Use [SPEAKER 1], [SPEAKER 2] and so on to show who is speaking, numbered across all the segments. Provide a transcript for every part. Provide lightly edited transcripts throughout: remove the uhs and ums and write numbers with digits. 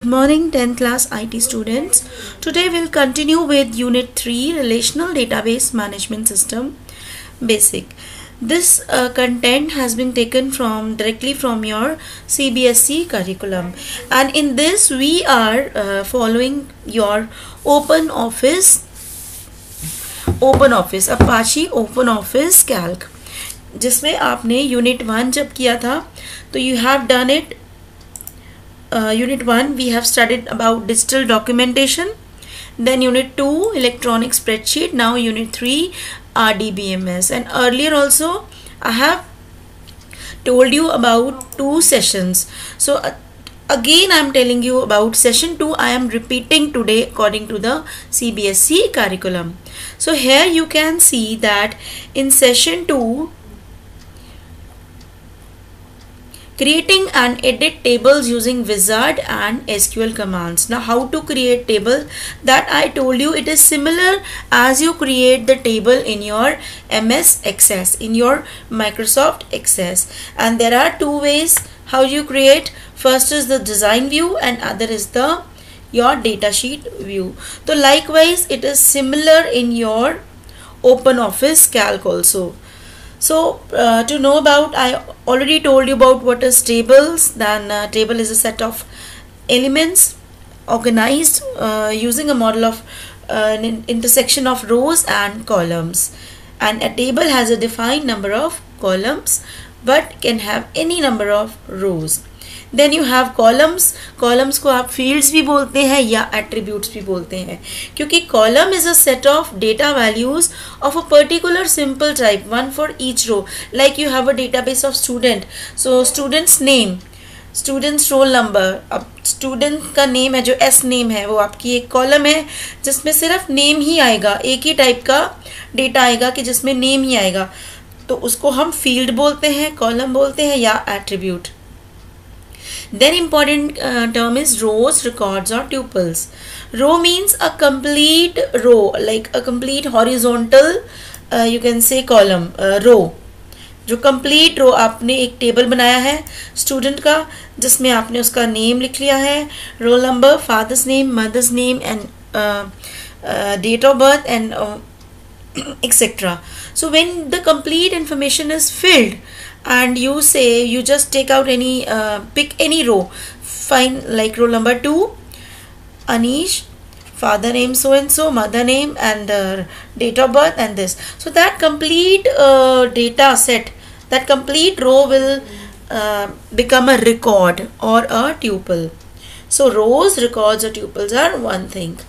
[SPEAKER 1] Morning 10th class IT students. Today we'll continue with Unit 3 Relational Database Management System Basic. This content has been taken directly from your CBSE curriculum, and in this we are following your OpenOffice Apache OpenOffice Calc, जिसमें आपने Unit 1 जब किया था तो you have done it. Unit 1 we have studied about digital documentation, then Unit 2 electronic spreadsheet, now Unit 3 RDBMS, and earlier also I have told you about 2 sessions. So again I am telling you about session 2. I am repeating today according to the CBSE curriculum. So here you can see that in session 2, creating and edit tables using wizard and SQL commands. Now how to create table, that I told you it is similar as you create the table in your MS Access, in your Microsoft Access, and there are 2 ways how you create. First is the design view and other is the your datasheet view. So likewise it is similar in your OpenOffice Calc also. So to know about, I already told you about what is tables. Then table is a set of elements organized using a model of an intersection of rows and columns, and a table has a defined number of columns but can have any number of rows. Then you have columns. Columns को आप fields भी बोलते हैं या attributes भी बोलते हैं, क्योंकि column is a set of data values of a particular simple type, one for each row. Like you have a database of student, so student's name, student's roll number. अब student का name है जो S name है, वो आपकी एक column है जिसमें सिर्फ name ही आएगा, एक ही type का data आएगा कि जिसमें name ही आएगा, तो उसको हम field बोलते हैं, column बोलते हैं या attribute. Then important term is rows, records or tuples. Row means a complete row, like a complete horizontal you can say column, row. जो complete row आपने एक table बनाया है student का, जिसमें आपने उसका name लिख लिया है, roll number, father's name, mother's name and date of birth and etc. So when the complete information is filled and you say you just take out any pick any row, find like roll number 2 Anish, father name so and so, mother name and date of birth and this, so that complete data set, that complete row will become a record or a tuple. So rows, records or tuples are one thing.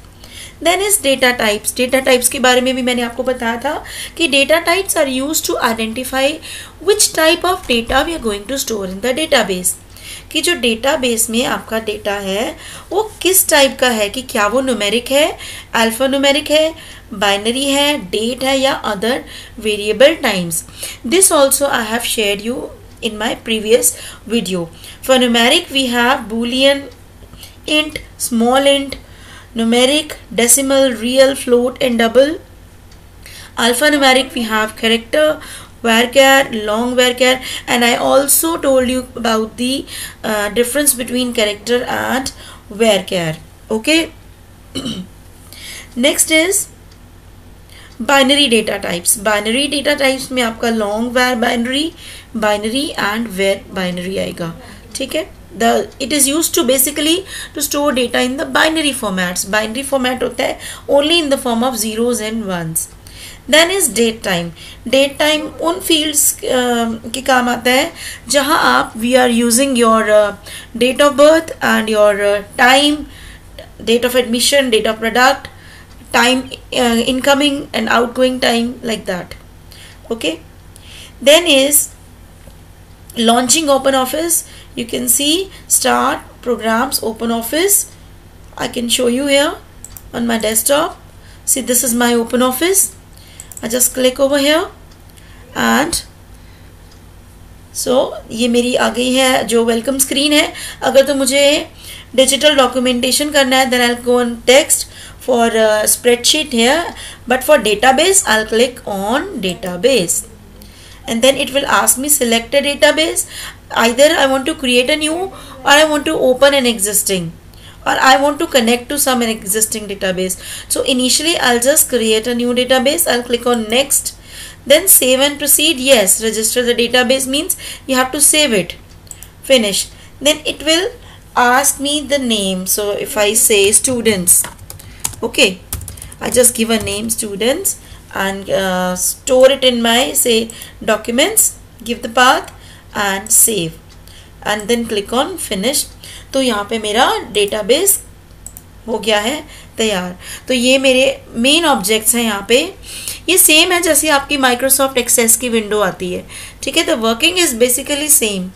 [SPEAKER 1] Then is data types. Data types के बारे में भी मैंने आपको बताया था कि data types are used to identify which type of data we are going to store in the database. कि जो database में आपका data है वो किस type का है, कि क्या वो numeric है, alphanumeric है, binary है, date है या other variable times. This also I have shared you in my previous video. For numeric we have boolean, int, small int, numeric, decimal, real, float and double. Alphanumeric we have character, varchar, long varchar, and I also told you about the difference between character and varchar. Okay. Next is binary data types. Binary data types में आपका long var binary and var binary आएगा, ठीक है. It is used to basically to store data in the binary formats. Binary format होता है only in the form of zeros and ones. Then is date time. Date time उन fields के काम आता है जहाँ आप we are using your date of birth and your time, date of admission, date of product, time incoming and outgoing time, like that. Okay. Then is launching OpenOffice. You can see start, programs, OpenOffice. I can show you here on my desktop. See, this is my OpenOffice. I just click over here and so ये मेरी आ गई है जो welcome screen है. अगर तो मुझे digital documentation करना है, then I'll go on text. For spreadsheet here, but for database I'll click on database. And then it will ask me select a database. Either I want to create a new or I want to open an existing. or I want to connect to some existing database. So initially I'll just create a new database. I'll click on next, then save and proceed. Yes, register the database means you have to save it. Finish. Then it will ask me the name. So if I say students, okay, I just give a name students and store it in my say documents, give the path and save and then click on finish. तो यहाँ पे मेरा database हो गया है तैयार. तो ये मेरे मेन ऑब्जेक्ट्स हैं यहाँ पे. ये सेम है जैसे आपकी माइक्रोसॉफ्ट एक्सेस की विंडो आती है, ठीक है. The working is basically same.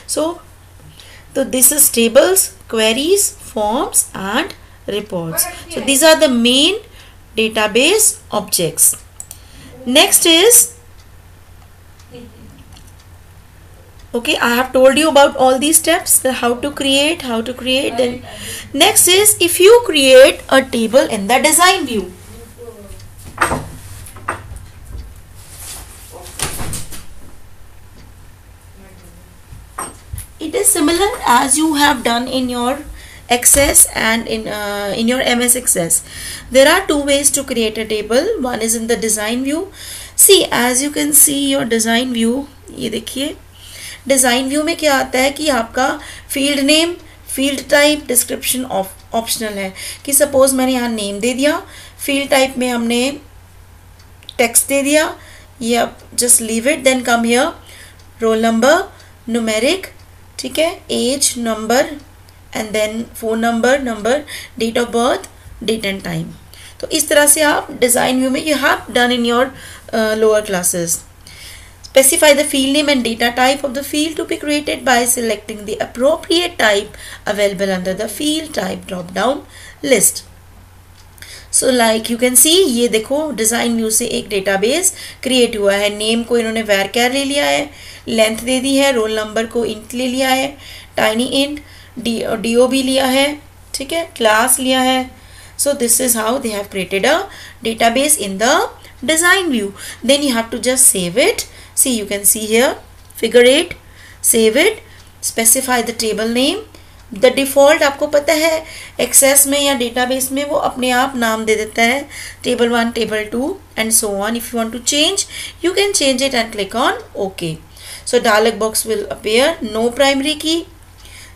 [SPEAKER 1] So this is tables, queries, forms and reports. So these are the main database objects. Next is, okay, I have told you about all these steps, how to create. Then next is, if you create a table in the design view, it is similar as you have done in your Access and in your MS Access. There are two ways to create a table. One is in the design view. See, as you can see your design view, ये देखिए design view में क्या आता है कि आपका field name, field type, description optional है. कि सपोज मैंने यहाँ नेम दे दिया, फील्ड टाइप में हमने टेक्स्ट दे दिया, ये अब just leave it. Then come here roll number, numeric, ठीक है, age, number and then phone number, date of birth, date and time. तो इस तरह से आप डिज़ाइन व्यू में you have done in your lower classes. Specify the field name and data type of the field to be created by selecting the appropriate type available under the field type drop down list. So like you can see, ये देखो design view से एक database create हुआ है. Name को इन्होंने varchar ले लिया है, लेंथ दे दी है, रोल नंबर को int ले लिया है, टाइनी int, DOB लिया है, ठीक है, क्लास लिया है. So this is how they have created a database in the design view. Then you have to just save it. See, you can see here figure 8, save it, specify the table name. The default आपको पता है access में या database में वो अपने आप नाम दे देता है, table 1, table 2 and so on. If you want to change, you can change it and click on OK. So dialog box will appear. No primary key.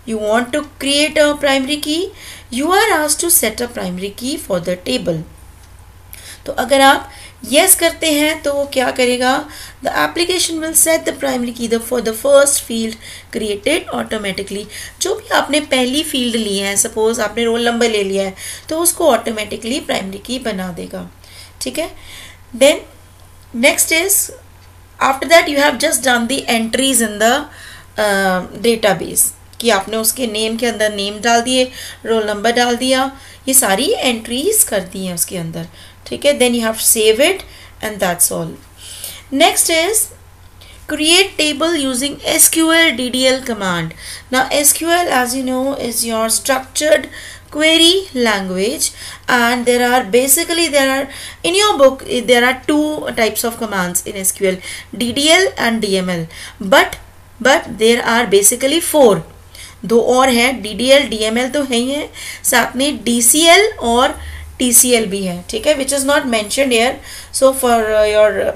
[SPEAKER 1] You want to create a primary key, you are asked to set a primary key for the table. तो अगर आप yes करते हैं तो वो क्या करेगा, the application will set the primary key for the first field created automatically. जो भी आपने पहली फील्ड ली है, सपोज आपने रोल नंबर ले लिया है तो उसको ऑटोमेटिकली प्राइमरी की बना देगा, ठीक है. Then next is, after that you have just done the entries in the database, कि आपने उसके नेम के अंदर नेम डाल दिए, रोल नंबर डाल दिया, ये सारी एंट्रीज कर दी हैं उसके अंदर, ठीक है. Then you have save it and that's all. Next is create table using SQL DDL command. Now SQL, as you know, is your structured query language, and there are in your book there are two types of commands in SQL, DDL and DML, but there are basically four. दो और है, DDL DML तो है ही है, साथ में DCL और TCL भी है, ठीक है, which is not mentioned here. So for your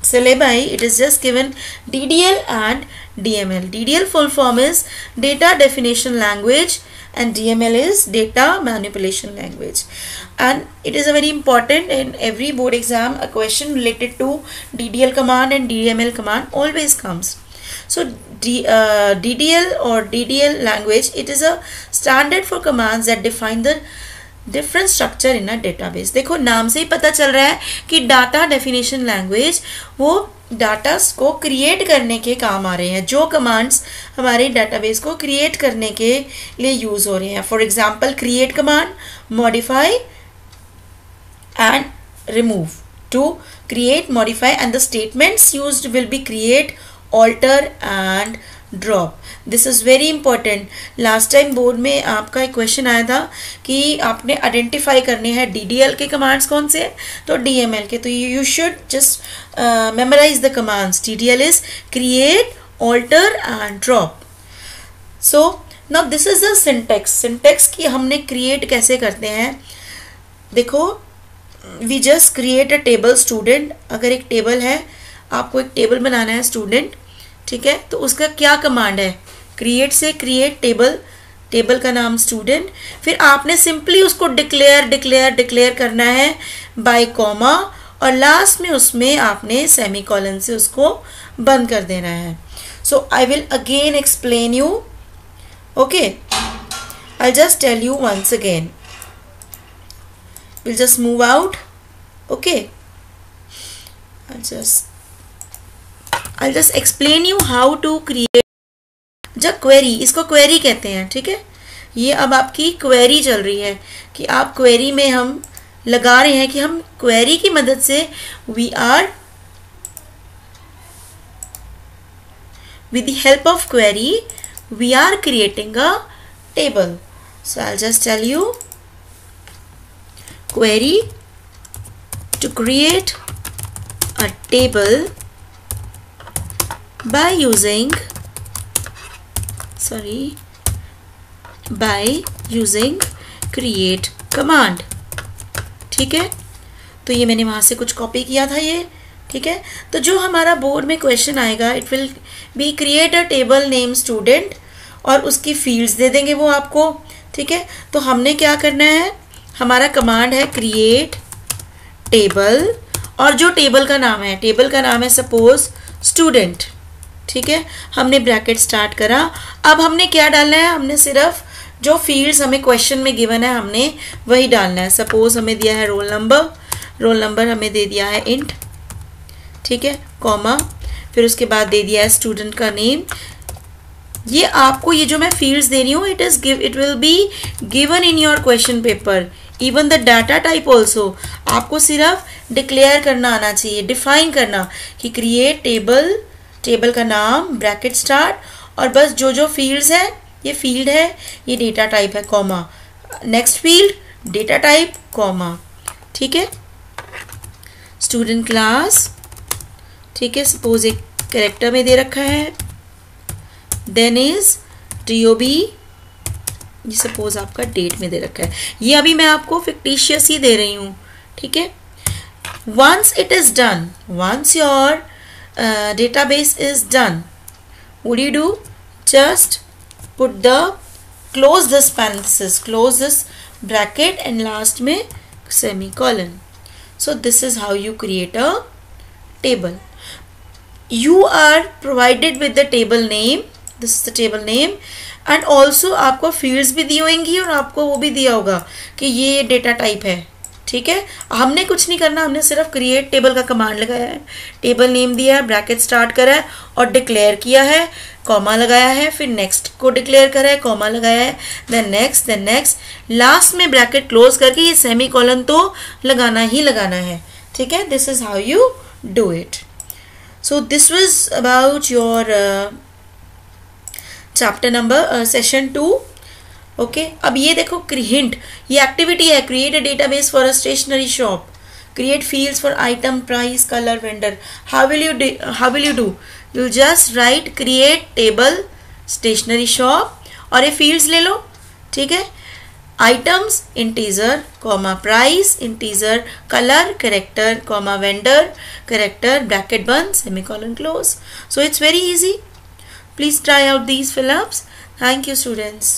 [SPEAKER 1] syllabi it is just given DDL and DML. DDL full form is data definition language and DML is data manipulation language. And it is a very important, in every board exam a question related to DDL command and DML command always comes. So DDL or DDL language, it is a standard for commands that define the different structure in a database. देखो नाम से ही पता चल रहा है कि data definition language वो data को क्रिएट करने के काम आ रहे हैं, जो कमांड्स हमारे डाटाबेस को क्रिएट करने के लिए यूज हो रहे हैं. For example create command, modify and remove. To create, modify and the statements used will be create, alter and drop. This is very important. Last time board में आपका एक क्वेश्चन आया था कि आपने आइडेंटिफाई करने हैं DDL के कमांड्स कौन से, तो DML के. तो you should just memorize the commands. DDL is create, alter and drop. So now this is the syntax. Syntax की हमने क्रिएट कैसे करते हैं, देखो, we just create a table student. अगर एक टेबल है, आपको एक टेबल बनाना है स्टूडेंट, ठीक है, तो उसका क्या कमांड है, क्रिएट से क्रिएट टेबल, टेबल का नाम स्टूडेंट. फिर आपने सिंपली उसको डिक्लेयर करना है बाय कॉमा, और लास्ट में उसमें आपने सेमीकोलन से उसको बंद कर देना है. So I will again explain you. Okay, I just tell you once again. We'll just move out. Okay, I'll just explain you how to create. जब क्वेरी, इसको क्वेरी कहते हैं, ठीक है. ये अब आपकी क्वेरी चल रही है कि आप क्वेरी में हम लगा रहे हैं कि हम क्वेरी की मदद से we are with the help of query we are creating a table. So I'll just tell you, query to create a table by using create command. ठीक है, तो ये मैंने वहाँ से कुछ कॉपी किया था ये, ठीक है. तो जो हमारा बोर्ड में क्वेश्चन आएगा, it will be create a table name student, और उसकी फील्ड्स दे देंगे वो आपको, ठीक है. तो हमने क्या करना है, हमारा कमांड है क्रिएट टेबल, और जो टेबल का नाम है सपोज स्टूडेंट, ठीक है. हमने ब्रैकेट स्टार्ट करा. अब हमने क्या डालना है, हमने सिर्फ जो फील्ड्स हमें क्वेश्चन में गिवन है हमने वही डालना है. सपोज हमें दिया है रोल नंबर हमें दे दिया है इंट, ठीक है, कॉमा, फिर उसके बाद दे दिया है स्टूडेंट का नेम. ये आपको, ये जो मैं फील्ड्स दे रही हूँ, it will be given in your question paper. Even the data type also आपको सिर्फ डिक्लेयर करना आना चाहिए, डिफाइन करना कि क्रिएट टेबल का नाम, ब्रैकेट स्टार्ट, और बस जो जो फील्ड्स है, ये फील्ड है, ये डेटा टाइप है, comma, next field data type, comma, ठीक है. स्टूडेंट क्लास, ठीक है, सपोज एक कैरेक्टर में दे रखा है, देन इज DOB, ये सपोज आपका डेट में दे रखा है. ये अभी मैं आपको फिक्टिशियस ही दे रही हूँ, ठीक है. Once it is done, once your database is done, what do you do? Just put the, close this parenthesis, close this bracket, and last में semicolon. So this is how you create a table. You are provided with the table name. This is the table name, and also आपको fields भी दी होंगी और आपको वो भी दिया होगा कि ये डेटा टाइप है, ठीक है. हमने कुछ नहीं करना, हमने सिर्फ क्रिएट टेबल का कमांड लगाया है, टेबल नेम दिया है, ब्रैकेट स्टार्ट करा है और डिक्लेयर किया है, कॉमा लगाया है, फिर नेक्स्ट को डिक्लेयर करा है, कॉमा लगाया है, देन नेक्स्ट, लास्ट में ब्रैकेट क्लोज करके ये सेमीकोलन तो लगाना ही लगाना है, ठीक है. This is how you do it. So this was about your chapter number session 2. Okay, अब ये देखो हिंट, ये एक्टिविटी है, create a database for a stationery shop, create fields for item, price, colour, vendor. How will you do? You just write create table stationery shop और ये fields ले लो, ठीक है. Items integer, comma, price integer, colour character, comma, vendor character, bracket बंद, semicolon close. So it's very easy. Please try out these fill-ups. Thank you, students.